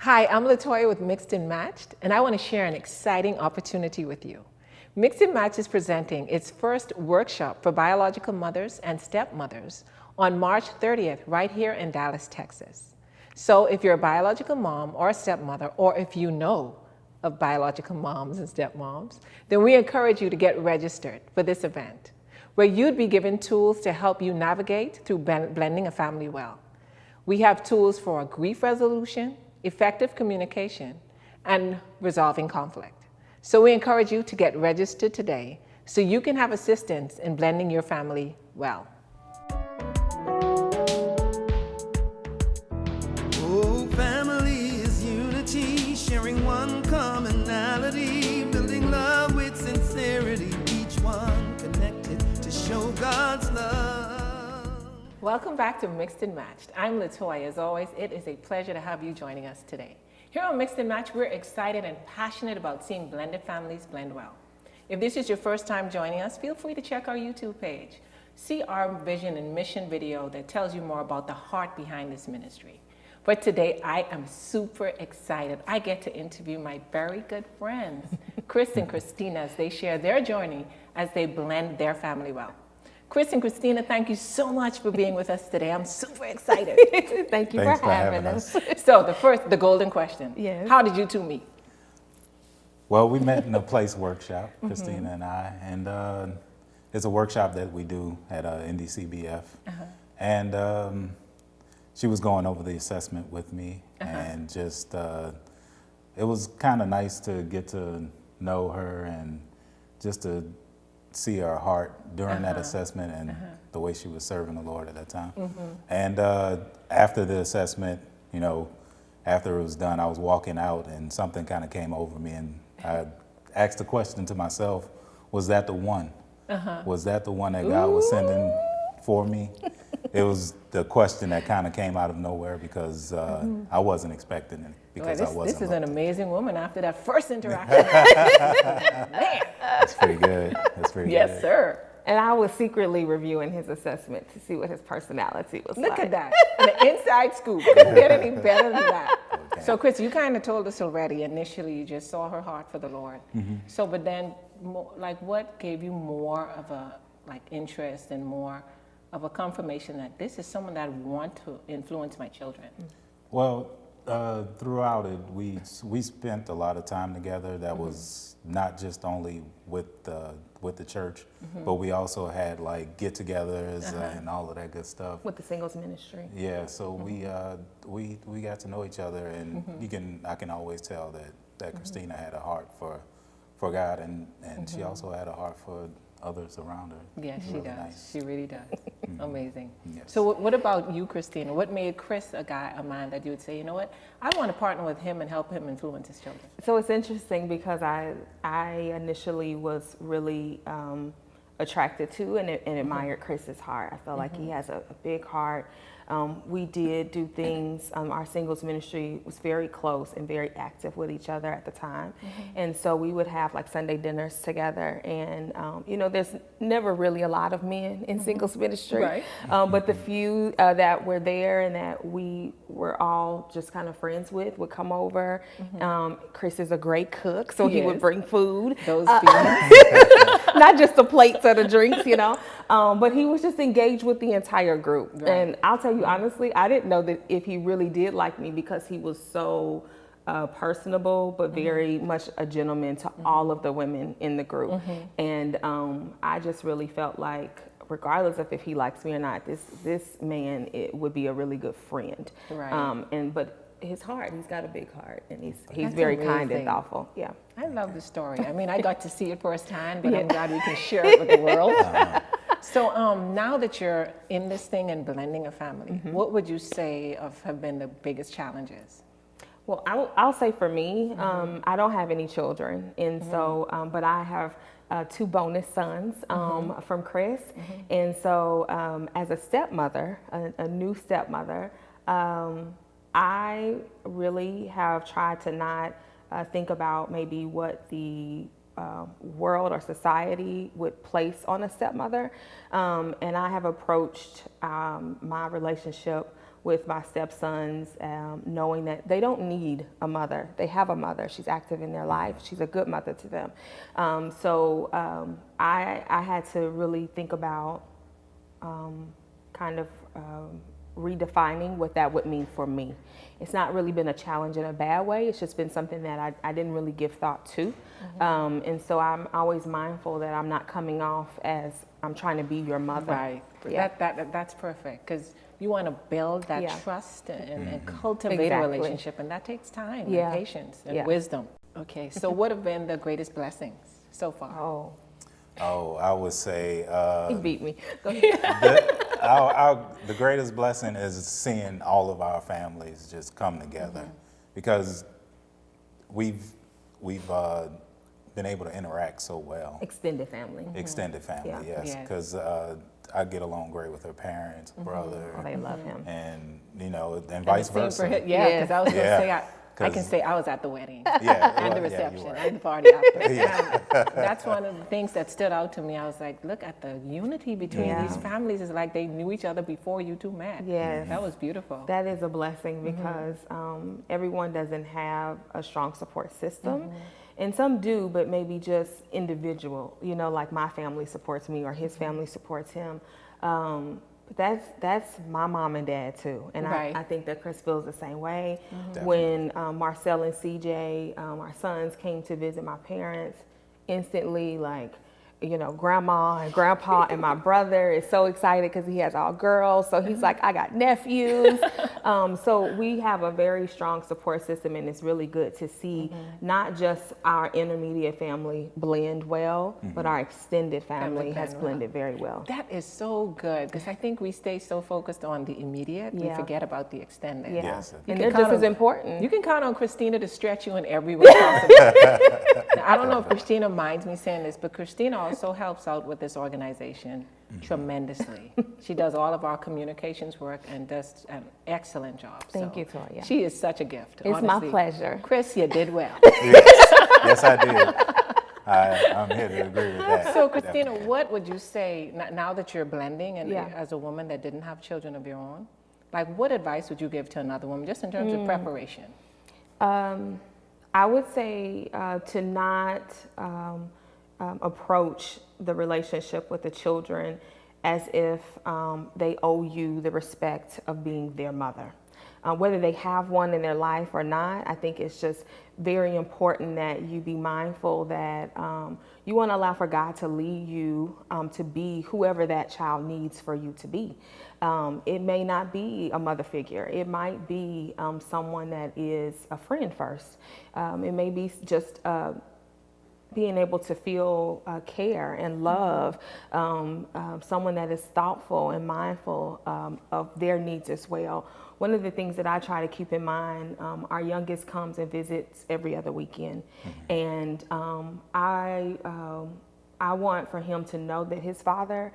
Hi, I'm Latoya with Mixed and Matched, and I want to share an exciting opportunity with you. Mixed and Matched is presenting its first workshop for biological mothers and stepmothers on March 30th right here in Dallas, Texas. So if you're a biological mom or a stepmother, or if you know of biological moms and stepmoms, then we encourage you to get registered for this event, where you'd be given tools to help you navigate through blending a family well. We have tools for grief resolution, effective communication, and resolving conflict. So we encourage you to get registered today so you can have assistance in blending your family well. Oh, family is unity, sharing one commonality, building love with sincerity, each one connected to show God's love. Welcome back to Mixed and Matched. I'm Latoya. As always, it is a pleasure to have you joining us today. Here on Mixed and Matched, we're excited and passionate about seeing blended families blend well. If this is your first time joining us, feel free to check our YouTube page. See our vision and mission video that tells you more about the heart behind this ministry. But today, I am super excited. I get to interview my very good friends, Chris and Christina, as they share their journey as they blend their family well. Chris and Christina, thank you so much for being with us today. I'm super excited. Thank you Thanks for having us. So the golden question. Yes. How did you two meet? Well, we met in a place workshop, Christina and I, and it's a workshop that we do at NDCBF. And she was going over the assessment with me, and just it was kind of nice to get to know her and just to see her heart during that assessment and the way she was serving the Lord at that time. And after the assessment, you know, after it was done, I was walking out and something kind of came over me, and I asked the question to myself, was that the one? Was that the one that God was sending for me? It was the question that kind of came out of nowhere because I wasn't expecting it. Because I wasn't. This is an amazing woman after that first interaction. Man. That's pretty good. That's pretty good. Yes, sir. And I was secretly reviewing his assessment to see what his personality was Look like. at that. The inside scoop. Couldn't get any better than that. Okay. So, Chris, you kind of told us already. Initially, you just saw her heart for the Lord. So, but then, like, what gave you more of a interest and more of a confirmation that this is someone that I want to influence my children? Well, throughout it, we spent a lot of time together. That was not just only with the church, but we also had like get-togethers and all of that good stuff With the singles ministry. Yeah, so we got to know each other, and I can always tell that Christina had a heart for God, and she also had a heart for others around her. Yes, she does. Nice. She really does. Amazing. Yes. So what about you, Christina? What made Chris a man that you would say, you know what, I want to partner with him and help him influence his children? So it's interesting because I initially was really attracted to and admired Chris's heart. I felt like he has a big heart. We did do things, our singles ministry was very close and very active with each other at the time. And so we would have like Sunday dinners together, and you know, there's never really a lot of men in singles ministry, Right. But the few that were there and that we were all just kind of friends with would come over. Chris is a great cook, so he would Yes. bring food. Those feelings. Not just the plates or the drinks, you know, but he was just engaged with the entire group. Right. And I'll tell you honestly, I didn't know that if he really did like me because he was so personable, but very much a gentleman to all of the women in the group. And I just really felt like, regardless of if he likes me or not, this man would be a really good friend. Right. But his heart, he's got a big heart, and he's That's very kind and amazing. thoughtful. Yeah. I love the story. I mean, I got to see it firsthand, but I'm glad we can share it with the world. So now that you're in this thing and blending a family, what would you say have been the biggest challenges? Well, I'll say for me, I don't have any children, and so, but I have two bonus sons from Chris, and so as a stepmother, a new stepmother, I really have tried to not think about maybe what the world or society would place on a stepmother, and I have approached my relationship with my stepsons, knowing that they don't need a mother. They have a mother. She's active in their life. She's a good mother to them. I had to really think about redefining what that would mean for me. It's not really been a challenge in a bad way. It's just been something that I didn't really give thought to. And so I'm always mindful that I'm not coming off as I'm trying to be your mother. Right. Yeah. That's perfect, because you want to build that Yeah. trust and cultivate a Exactly. relationship, and that takes time Yeah. and patience and Yeah. wisdom. Okay, so what have been the greatest blessings so far? Oh, I would say he beat me. Go ahead. the greatest blessing is seeing all of our families just come together, because we've been able to interact so well. Extended family. Extended family, Yeah. yes, Yes. because I get along great with her parents, brother, Oh, they love him. and vice Same versa. for him. Yeah, because I was going to Yeah. say, I can 'Cause- say I was at the wedding Yeah, and the well, yeah, you reception were. and the party after. And that's one of the things that stood out to me. I was like, look at the unity between Yeah. these families. It's like they knew each other before you two met. Yes. That was beautiful. That is a blessing, because everyone doesn't have a strong support system. And some do, but maybe just individual, like my family supports me or his family supports him. But that's my mom and dad too. And Right. I think that Chris feels the same way. Definitely. When Marcel and CJ, our sons, came to visit my parents, instantly grandma and grandpa and my brother is so excited because he has all girls. So he's like, I got nephews. So we have a very strong support system, and it's really good to see not just our intermediate family blend well, but our extended family has blend well. blended very well. That is so good, because I think we stay so focused on the immediate, we Yeah. forget about the extended. Yeah. Yes. And can they're count just as on- important. You can count on Christina to stretch you in every way possible. Now, I don't know if Christina minds me saying this, but Christina also helps out with this organization tremendously. She does all of our communications work and does an excellent job. Thank you, Toya. She is such a gift. It's my honestly. pleasure. Chris, you did well. Yes, I did. I'm here to agree with that. So, Christina, what would you say now that you're blending and Yeah. as a woman that didn't have children of your own? Like, what advice would you give to another woman, just in terms of preparation? I would say to not approach the relationship with the children as if they owe you the respect of being their mother. Whether they have one in their life or not, I think it's just very important that you be mindful that you want to allow for God to lead you to be whoever that child needs for you to be. It may not be a mother figure. It might be someone that is a friend first. It may be just being able to feel care and love, someone that is thoughtful and mindful of their needs as well. One of the things that I try to keep in mind, our youngest comes and visits every other weekend, and I want for him to know that his father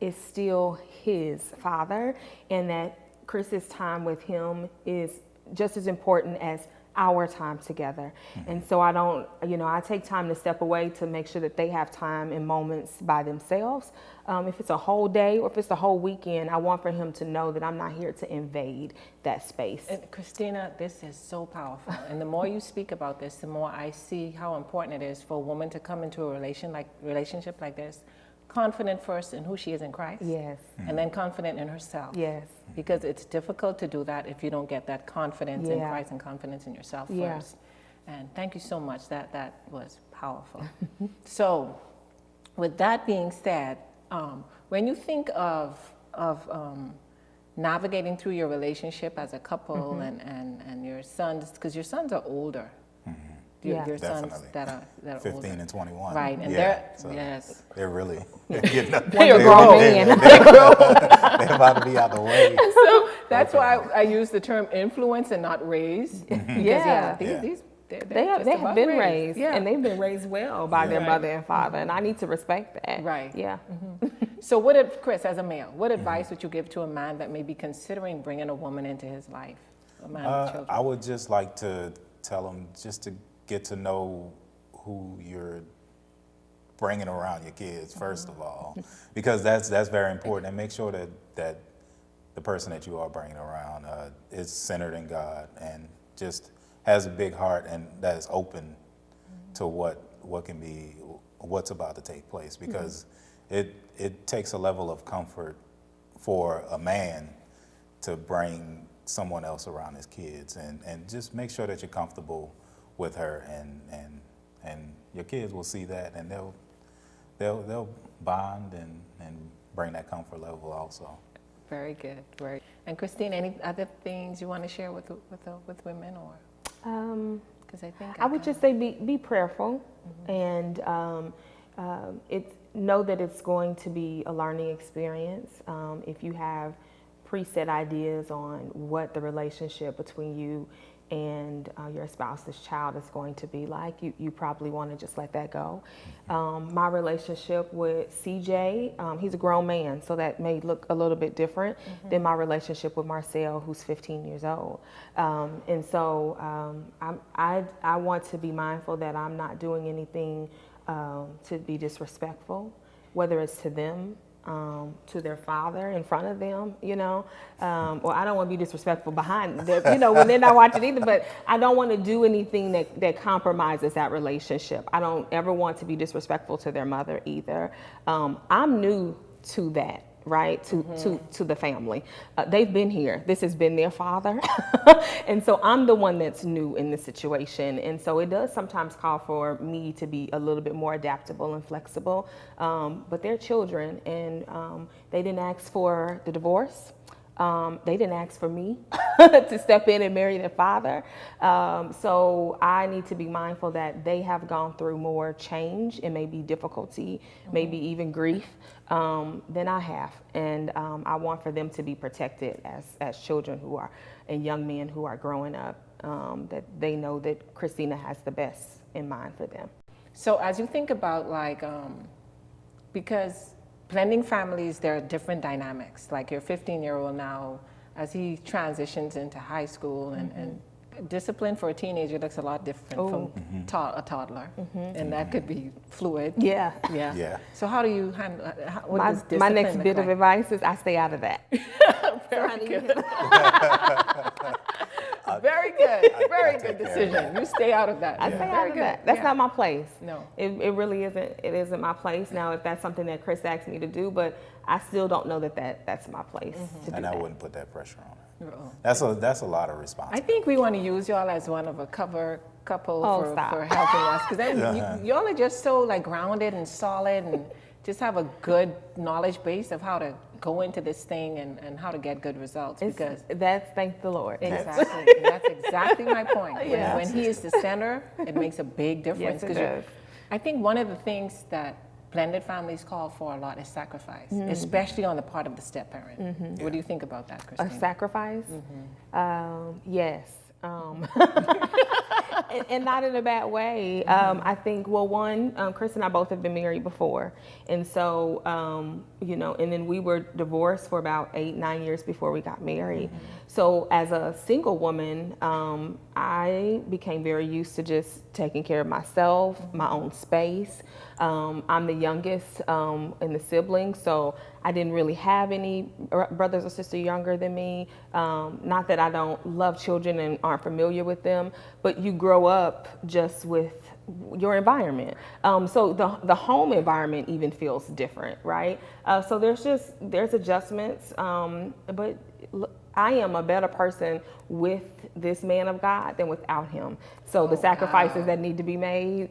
is still his father, and that Chris's time with him is just as important as our time together. And so I take time to step away to make sure that they have time and moments by themselves. If it's a whole day or if it's a whole weekend, I want for him to know that I'm not here to invade that space. And Christina, this is so powerful. And the more you speak about this, the more I see how important it is for a woman to come into a relationship like this, confident first in who she is in Christ. Yes. And then confident in herself. Yes. Because it's difficult to do that if you don't get that confidence in Yeah. Christ and confidence in yourself Yeah. first. And thank you so much. That was powerful. So, with that being said, when you think of navigating through your relationship as a couple and your sons, because your sons are older. Yeah. Your sons Definitely. that are 15 older. and 21. Right, and yes. They're really getting up. They're grown men. They're about to be out the way. So that's why I use the term influence and not raise. Because, Yeah. these They have been raised, Yeah. and they've been raised well by their Right. mother and father, and I need to respect that. Right. Yeah. So Chris, as a male, what advice would you give to a man that may be considering bringing a woman into his life? A man with children. I would just like to tell them just to get to know who you're bringing around your kids, first of all, because that's very important, and make sure that the person that you are bringing around is centered in God and just has a big heart and that is open to what can be, what's about to take place, because it takes a level of comfort for a man to bring someone else around his kids and just make sure that you're comfortable with her, and your kids will see that, and they'll bond and bring that comfort level also. Very good. And Christina, any other things you want to share with women, or? Because I think I would just say be prayerful, and know that it's going to be a learning experience. If you have preset ideas on what the relationship between you and your spouse's child is going to be like, you probably want to just let that go. My relationship with CJ, he's a grown man, so that may look a little bit different than my relationship with Marcel, who's 15 years old. And so I want to be mindful that I'm not doing anything to be disrespectful, whether it's to them, to their father in front of them, or I don't want to be disrespectful behind them, when they're not watching either, but I don't want to do anything that compromises that relationship. I don't ever want to be disrespectful to their mother either. I'm new to that, right, to the family. They've been here. This has been their father. And so I'm the one that's new in this situation. And so it does sometimes call for me to be a little bit more adaptable and flexible. But they're children, and they didn't ask for the divorce. They didn't ask for me to step in and marry their father. So I need to be mindful that they have gone through more change and maybe difficulty, maybe even grief, than I have. And I want for them to be protected as children and young men who are growing up, that they know that Christina has the best in mind for them. So as you think about because blending families, there are different dynamics. Like your 15-year-old now, as he transitions into high school, and discipline for a teenager looks a lot different from a toddler, and that could be fluid. Yeah. So how do you handle? My next bit of advice is I stay out of that. Very good. Very good decision. You stay out of that. I stay out of that. That's not my place. No. It really isn't. It isn't my place. Now, if that's something that Chris asked me to do, but I still don't know that's my place to do And that. I wouldn't put that pressure on her. That's a lot of I responsibility. think we want to use y'all as one of a couple for helping us, because y'all are just so grounded and solid, and just have a good knowledge base of how to go into this thing and how to get good results. Thank the Lord. Exactly. That's exactly my point. Yeah. When he is the center, it makes a big difference. Yes, it does. I think one of the things that blended families call for a lot is sacrifice, especially on the part of the step-parent. What do you think about that, Christina? A sacrifice? Yes. And not in a bad way. I think, Chris and I both have been married before. And so, and then we were divorced for about 8-9 years before we got married. So as a single woman, I became very used to just taking care of myself, my own space. I'm the youngest in the siblings, so I didn't really have any brothers or sisters younger than me. Not that I don't love children and aren't familiar with them, but you grow up just with your environment. So the home environment even feels different, right? So there's adjustments, but I am a better person with this man of God than without him. So the sacrifices that need to be made,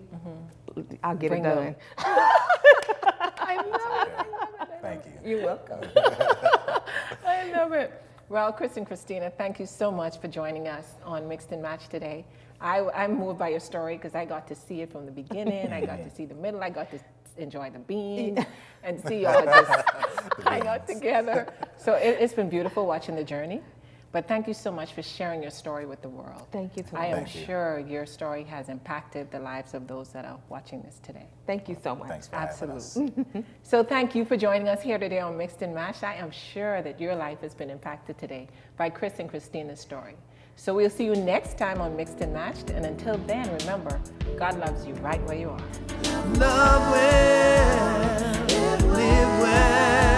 I'll get it done. I love it. Thank you. You're welcome. I love it. Well, Chris and Christina, thank you so much for joining us on Mixed and Match today. I'm moved by your story because I got to see it from the beginning. I got to see the middle. I got to enjoy the beans and see y'all just hang out together. So it's been beautiful watching the journey. But thank you so much for sharing your story with the world. Thank you, I am sure your story has impacted the lives of those that are watching this today. Thank you so much. Thanks for having us. So thank you for joining us here today on Mixed and Matched. I am sure that your life has been impacted today by Chris and Christina's story. So we'll see you next time on Mixed and Matched. And until then, remember, God loves you right where you are. Love well, live well.